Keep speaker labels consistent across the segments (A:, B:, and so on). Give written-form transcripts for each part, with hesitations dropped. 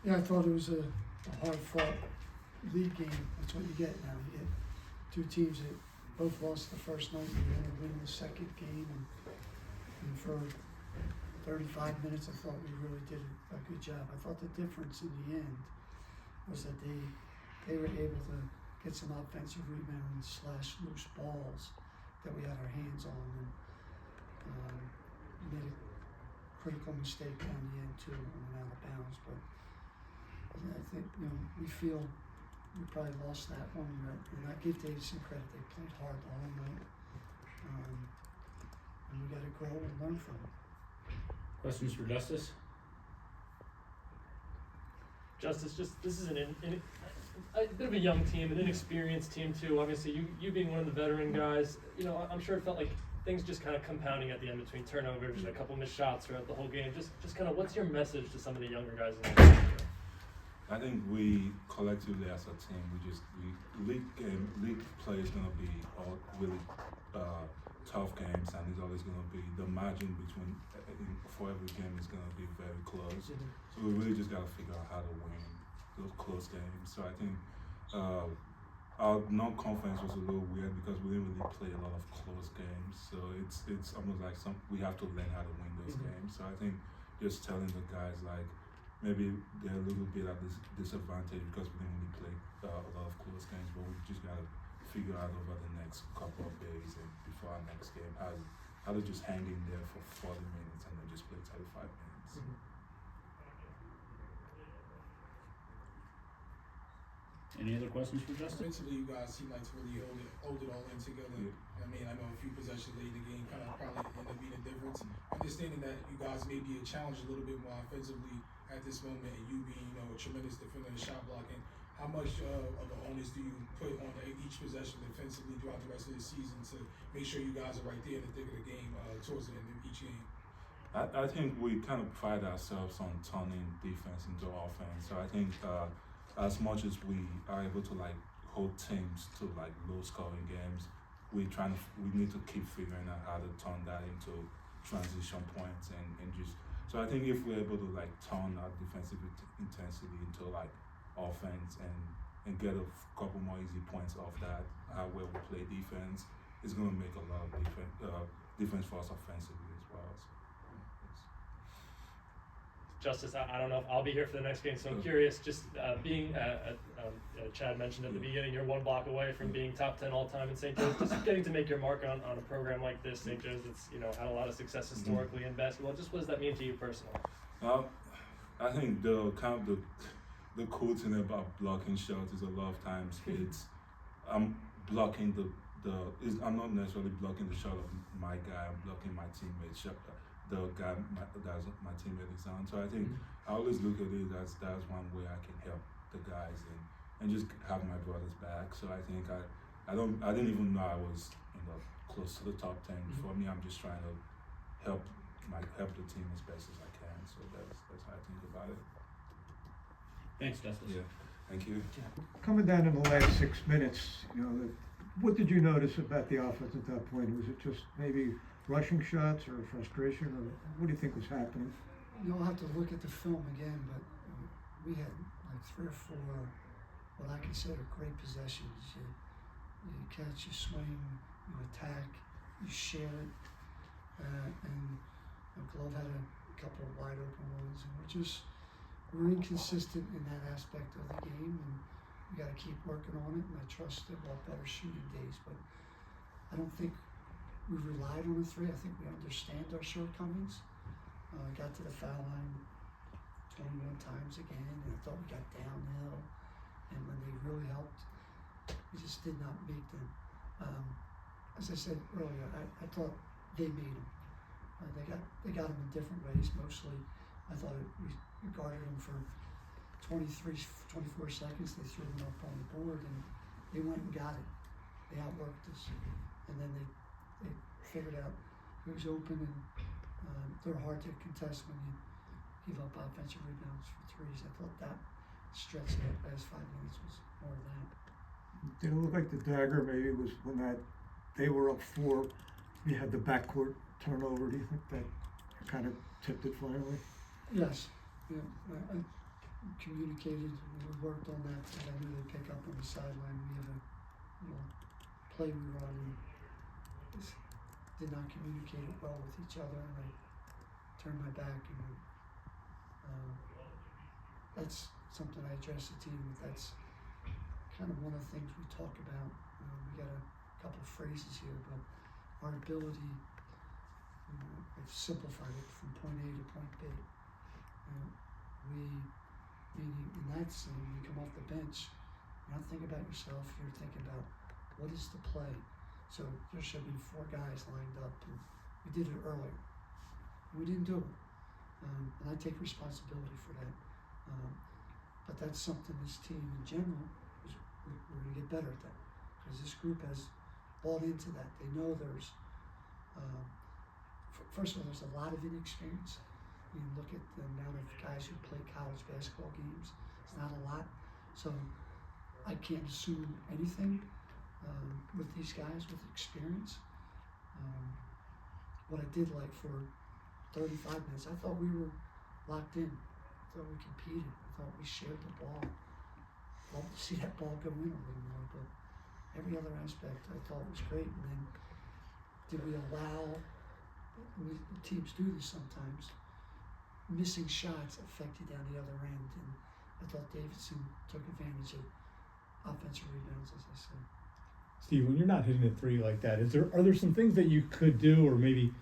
A: Yeah, I thought it was a hard-fought league game. That's what you get now. You get two teams that both lost the first night, and they're going to win the second game. And for 35 minutes, I thought we really did a good job. I thought the difference in the end was that they were able to get some offensive rebounds / loose balls that we had our hands on, and made a critical mistake down the end too and went out of bounds. But yeah, I think we feel we probably lost that one, and I give Davidson credit. They played hard the whole night, and we got to grow and learn from it.
B: Questions for Justice?
C: Justice, this is a bit of a young team, an inexperienced team too. Obviously, you being one of the veteran guys, I'm sure it felt like things just kind of compounding at the end between turnovers and a couple missed shots throughout the whole game. Just kind of, what's your message to some of the younger guys in the team?
D: I think we collectively as a team, league play is going to be all really tough games, and it's always going to be the margin between for every game is going to be very close. So we really just got to figure out how to win those close games. So I think our non-conference was a little weird because we didn't really play a lot of close games. So it's almost like we have to learn how to win those games. So I think just telling the guys like maybe they're a little bit at this disadvantage because we didn't really play a lot of close games, but we just got to figure out over the next couple of days and before our next game how to just hang in there for 40 minutes and then just play 35 minutes.
B: Any other questions for Justice?
E: Offensively, you guys seem like to really hold it all in together.
D: Yeah.
E: I mean, I know a few possessions late in the game kind of probably end up being a difference. Understanding that you guys may be a challenge a little bit more offensively at this moment, and you being, a tremendous defender and shot blocking, how much of an onus do you put on each possession defensively throughout the rest of the season to make sure you guys are right there in the thick of the game towards the end of each game?
D: I think we kind of pride ourselves on turning defense into offense. So I think as much as we are able to like hold teams to like low scoring games, we need to keep figuring out how to turn that into transition points and just. So I think if we're able to like turn our defensive intensity into like offense and get a couple more easy points off that, where we play defense, it's going to make a lot of difference for us offensively as well. So,
C: Justice, I don't know if I'll be here for the next game, so I'm curious, just being, Chad mentioned at the beginning, you're one block away from being top 10 all-time in St. Joe's, just getting to make your mark on a program like this, St. Joe's, that's, had a lot of success historically in basketball. Just what does that mean to you personally?
D: I think the cool thing about blocking shots is a lot of times I'm blocking I'm not necessarily blocking the shot of my guy, I'm blocking my teammate's shot. The guy my teammate is on. So I think I always look at it as that's one way I can help the guys and just have my brothers back. So I think I didn't even know I was close to the top 10. For me, I'm just trying to help the team as best as I can. So that's how I think about it.
B: Thanks, Justice.
D: Yeah, thank you.
F: Coming down in the last 6 minutes, what did you notice about the offense at that point? Was it just maybe rushing shots or frustration, or what do you think was happening?
A: You'll have to look at the film again, but we had like 3 or 4 what I consider great possessions. You catch, you swing, you attack, you share it, and Glove had a couple of wide open ones, and we're inconsistent in that aspect of the game, and we got to keep working on it. And I trust that we'll have better shooting days, but I don't think we relied on the 3. I think we understand our shortcomings. Got to the foul line 21 times again, and I thought we got downhill. And when they really helped, we just did not make them. As I said earlier, I thought they made them. They got them in different ways. Mostly, I thought we guarded them for 24 seconds. They threw them up on the board, and they went and got it. They outworked us, and then they figured out who's open, and they're hard to contest when you give up offensive rebounds for 3s. I thought that stretch of the last 5 minutes was more of that.
F: Did it look like the dagger maybe was when they were up 4, you had the backcourt turnover? Do you think that kind of tipped it finally?
A: Yes. Yeah. communicated, we worked on that, and I knew they'd pick up on the sideline. We have a little play we run, and just did not communicate it well with each other, and I turned my back, and that's something I address the team with. That's kind of one of the things we talk about. We got a couple of phrases here, but our ability, I've simplified it from point A to point B. Meaning in that scene, when you come off the bench, you're not thinking about yourself, you're thinking about what is the play. So there should be 4 guys lined up, and we did it earlier. We didn't do it, and I take responsibility for that. But that's something this team in general, we're going to get better at that, because this group has bought into that. They know there's, first of all, there's a lot of inexperience. You look at the amount of guys who play college basketball games, it's not a lot. So I can't assume anything with these guys with experience. What I did like for 35 minutes, I thought we were locked in. I thought we competed. I thought we shared the ball. I'd love to see that ball go in a little more, but every other aspect I thought was great. And then did we allow, teams do this sometimes, missing shots affect you down the other end, and I thought Davidson took advantage of offensive rebounds, as I said.
G: Steve, when you're not hitting a 3 like that, are there some things that you could do, or maybe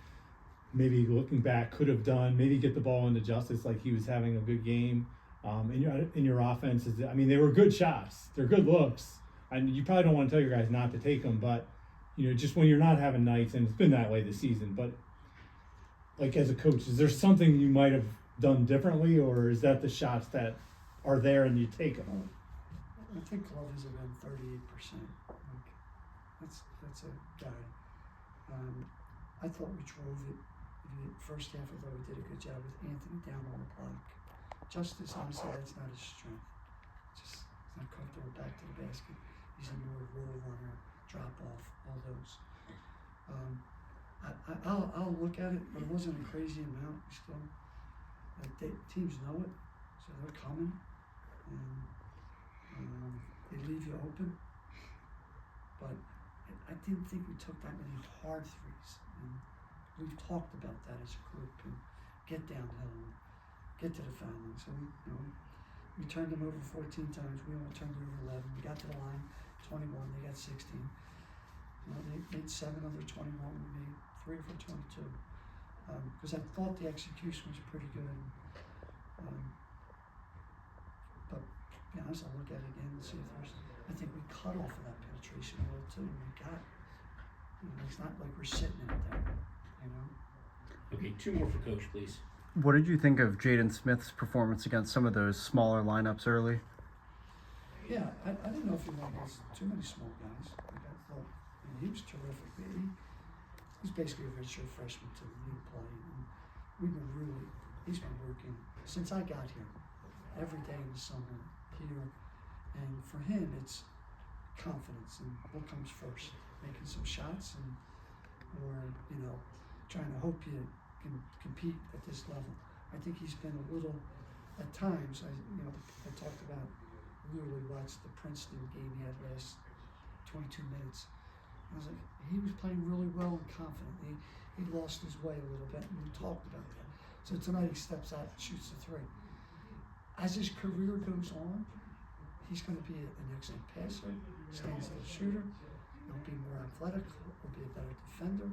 G: looking back could have done, maybe get the ball into Justice like he was having a good game in your offense? I mean, they were good shots, they're good looks, and you probably don't want to tell your guys not to take them, but just when you're not having nights, and it's been that way this season, but like as a coach, is there something you might have done differently, or is that the shots that are there and you take them?
A: I think Glove is around 38%. That's a guy. I thought we drove it. First half, I thought we did a good job with Anthony down on the block. Justice, honestly, that's not his strength. He's not comfortable back to the basket. He's a more roll runner, drop off, all those. I'll look at it, but it wasn't a crazy amount. We still, teams know it, so they're coming, and they leave you open. But I didn't think we took that many hard threes, and we've talked about that as a group, and get downhill, and get to the foul line. So we turned them over 14 times. We only turned it over 11. We got to the line 21. They got 16. They made 7 of their 21. We made 3 of our 22. Because I thought the execution was pretty good. But to be honest, I'll look at it again and see if there's. I think we cut off of that penetration a little too. We got. It's not like we're sitting in it there.
B: Okay, 2 more for Coach, please.
H: What did you think of Jaden Smith's performance against some of those smaller lineups early?
A: Yeah, I didn't know if he went against too many small guys. I thought he was terrific. He's basically a redshirt freshman to the league play. And he's been working since I got here, every day in the summer here. And for him, it's confidence and what comes first, making some shots or trying to hope you can compete at this level. I think he's been a little, at times, I talked about, literally watched the Princeton game he had last 22 minutes. I was like, he was playing really well and confidently. He lost his way a little bit, and we talked about that. So tonight he steps out and shoots the 3. As his career goes on, he's going to be an excellent passer, stands as a shooter. He'll be more athletic. He'll be a better defender.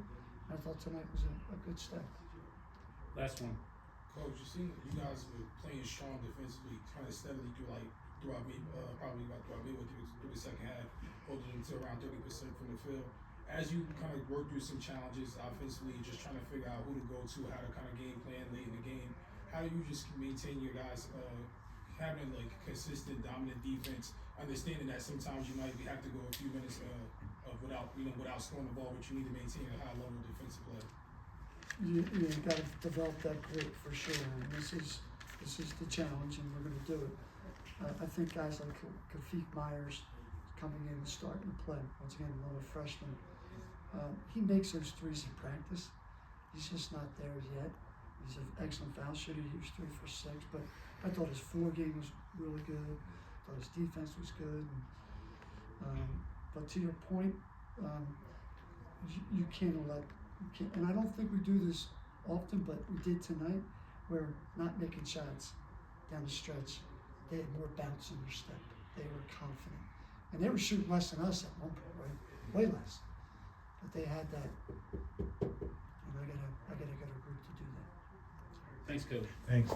A: I thought tonight was a good step.
B: Last one.
E: Coach, you guys were playing strong defensively, kind of steadily throughout midway through the second half, holding them to around 30% from the field. As you kind of work through some challenges offensively, just trying to figure out who to go to, how to kind of game plan late in the game, how do you just maintain your guys having consistent, dominant defense, understanding that sometimes you might have to go a few minutes without scoring the ball, but you need to maintain a high level of defensive play.
A: You got to develop that grit for sure, and this is the challenge, and we're going to do it. I think guys like Kafik Myers coming in and starting to play. Once again, another freshman. He makes those threes in practice. He's just not there yet. He's an excellent foul shooter. He was 3 for 6, but I thought his floor game was really good. I thought his defense was good. But to your point, you can't let, and I don't think we do this often, but we did tonight. We're not making shots down the stretch. They had more bounce in their step. They were confident. And they were shooting less than us at one point, right? Way less. But they had that, and I gotta get a group to do that.
B: Thanks, Coach.
G: Thanks.